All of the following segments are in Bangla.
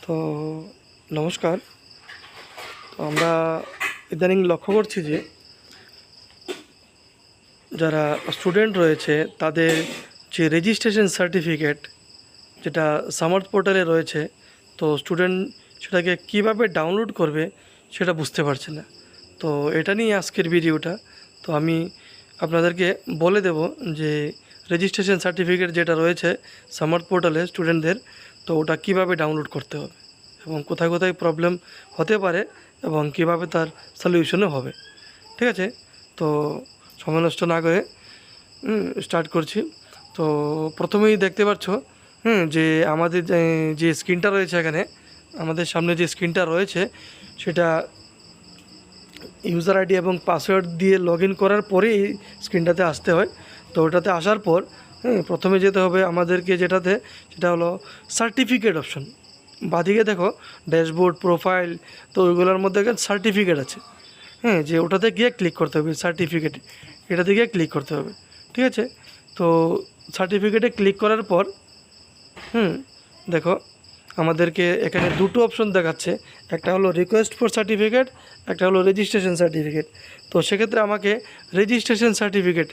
তো নমস্কার। তো আমরা ইদানিং লক্ষ্য করছি যে যারা স্টুডেন্ট রয়েছে তাদের যে রেজিস্ট্রেশন সার্টিফিকেট যেটা সামার্থ পোর্টালে রয়েছে, তো স্টুডেন্ট সেটাকে কিভাবে ডাউনলোড করবে সেটা বুঝতে পারছে না। তো এটা নিয়ে আজকের ভিডিওটা। তো আমি আপনাদেরকে বলে দেব যে রেজিস্ট্রেশন সার্টিফিকেট যেটা রয়েছে সামার্থ পোর্টালে স্টুডেন্টদের, তো ওটা কিভাবে ডাউনলোড করতে হবে এবং কোথায় কোথায় প্রবলেম হতে পারে এবং কিভাবে তার সলিউশনও হবে। ঠিক আছে, তো সময় নষ্ট না করে স্টার্ট করছি। তো প্রথমেই দেখতে পাচ্ছ যে আমাদের যে স্ক্রিনটা রয়েছে এখানে, আমাদের সামনে যে স্ক্রিনটা রয়েছে সেটা ইউজার আইডি এবং পাসওয়ার্ড দিয়ে লগ ইন করার পরেই এই স্ক্রিনটাতে আসতে হয়। তো ওটাতে আসার পর প্রথমে যেতে হবে আমাদেরকে যেটাতে, সেটা হলো সার্টিফিকেট অপশন। বাদিকে দেখো ড্যাশবোর্ড, প্রোফাইল, তো ওইগুলোর মধ্যে সার্টিফিকেট আছে। যে ওটাতে গিয়ে ক্লিক করতে হবে, সার্টিফিকেট এটাতে গিয়ে ক্লিক করতে হবে। ঠিক আছে, তো সার্টিফিকেটে ক্লিক করার পর দেখো আমাদেরকে এখানে দুটো অপশন দেখাচ্ছে, একটা হলো রিকোয়েস্ট ফর সার্টিফিকেট, একটা হলো রেজিস্ট্রেশন সার্টিফিকেট। তো সেক্ষেত্রে আমাকে রেজিস্ট্রেশন সার্টিফিকেট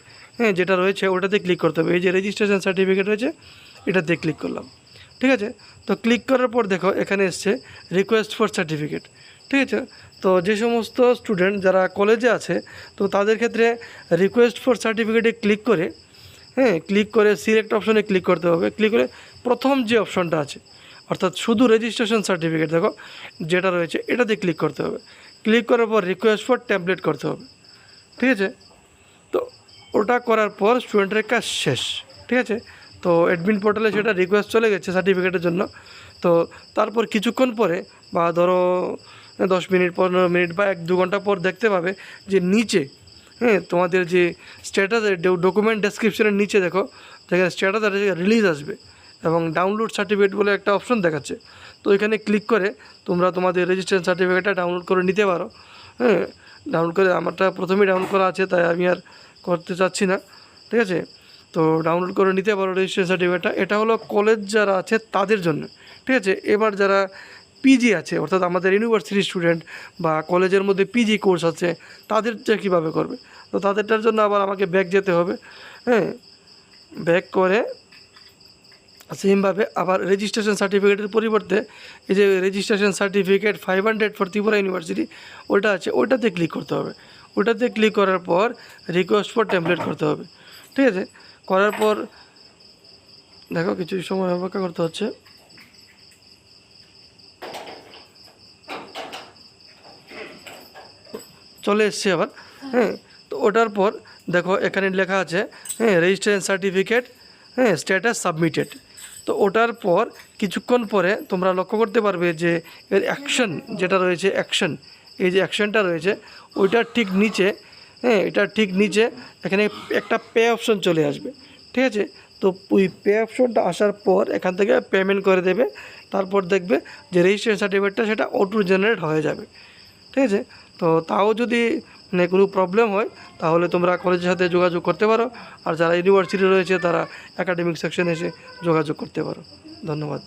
যেটা রয়েছে ওটাতে ক্লিক করতে হবে। এই যে রেজিস্ট্রেশন সার্টিফিকেট রয়েছে এটাতে ক্লিক করলাম। ঠিক আছে, তো ক্লিক করার পর দেখো এখানে এসছে রিকোয়েস্ট ফর সার্টিফিকেট। ঠিক আছে, তো যে সমস্ত স্টুডেন্ট যারা কলেজে আছে তো তাদের ক্ষেত্রে রিকোয়েস্ট ফর সার্টিফিকেটে ক্লিক করে সিলেক্ট অপশনে ক্লিক করতে হবে। ক্লিক করে প্রথম যে অপশনটা আছে অর্থাৎ শুধু রেজিস্ট্রেশন সার্টিফিকেট দেখো যেটা রয়েছে এটাতে ক্লিক করতে হবে। ক্লিক করার পর রিকোয়েস্ট ফর ট্যাবলেট করতে হবে। ঠিক আছে, তো ওটা করার পর স্টুডেন্টের কাজ শেষ। ঠিক আছে, তো অ্যাডমিন পোর্টালে সেটা রিকোয়েস্ট চলে গেছে সার্টিফিকেটের জন্য। তো তারপর কিছুক্ষণ পরে বা ধরো 10 মিনিট, 15 মিনিট বা 1-2 ঘন্টা পর দেখতে পাবে যে নিচে তোমাদের যে স্ট্যাটাস ডকুমেন্ট ডেসক্রিপশনের নিচে দেখো যেখানে স্ট্যাটাস আছে রিলিজ আসবে এবং ডাউনলোড সার্টিফিকেট বলে একটা অপশন দেখাচ্ছে। তো এখানে ক্লিক করে তোমরা তোমাদের রেজিস্ট্রেশন সার্টিফিকেটটা ডাউনলোড করে নিতে পারো। ডাউনলোড করে আমারটা প্রথমেই ডাউনলোড করা আছে তাই আমি আর করতে চাচ্ছি না। ঠিক আছে, তো ডাউনলোড করে নিতে পারো রেজিস্ট্রেশন সার্টিফিকেটটা। এটা হলো কলেজ যারা আছে তাদের জন্য। ঠিক আছে, এবার যারা পিজি আছে অর্থাৎ আমাদের ইউনিভার্সিটি স্টুডেন্ট বা কলেজের মধ্যে পিজি কোর্স আছে তাদেরটা কীভাবে করবে, তো তাদেরটার জন্য আবার আমাকে ব্যাক যেতে হবে। ব্যাক করে সেমভাবে আবার রেজিস্ট্রেশন সার্টিফিকেটের পরিবর্তে এই যে registration certificate 500 for Tripura university ওটা আছে, ওটাতে ক্লিক করতে হবে। ওটাতে ক্লিক করার পর রিকোয়েস্ট ফর টেমপ্লেট করতে হবে। ঠিক আছে, করার পর দেখো কিছু সময় অপেক্ষা করতে হচ্ছে। চলে এসছে আবার। তো ওটার পর দেখো এখানে লেখা আছে রেজিস্ট্রেশন সার্টিফিকেট স্ট্যাটাস সাবমিটেড। তো ওটার পর কিছুক্ষণ পরে তোমরা লক্ষ্য করতে পারবে যে এর অ্যাকশন যেটা রয়েছে, অ্যাকশন এই যে অ্যাকশনটা রয়েছে ওইটার ঠিক নিচে এটার ঠিক নিচে এখানে একটা পে অপশন চলে আসবে। ঠিক আছে, তো ওই পে অপশনটা আসার পর এখান থেকে পেমেন্ট করে দেবে। তারপর দেখবে যে রেজিস্ট্রেশন সার্টিফিকেটটা সেটা অটো জেনারেট হয়ে যাবে। ঠিক আছে, তো তাও যদি কোনো প্রবলেম হয় তাহলে তোমরা কলেজের সাথে যোগাযোগ করতে পারো, আর যারা ইউনিভার্সিটি রয়েছে তারা একাডেমিক সেকশনে এসে যোগাযোগ করতে পারো। ধন্যবাদ।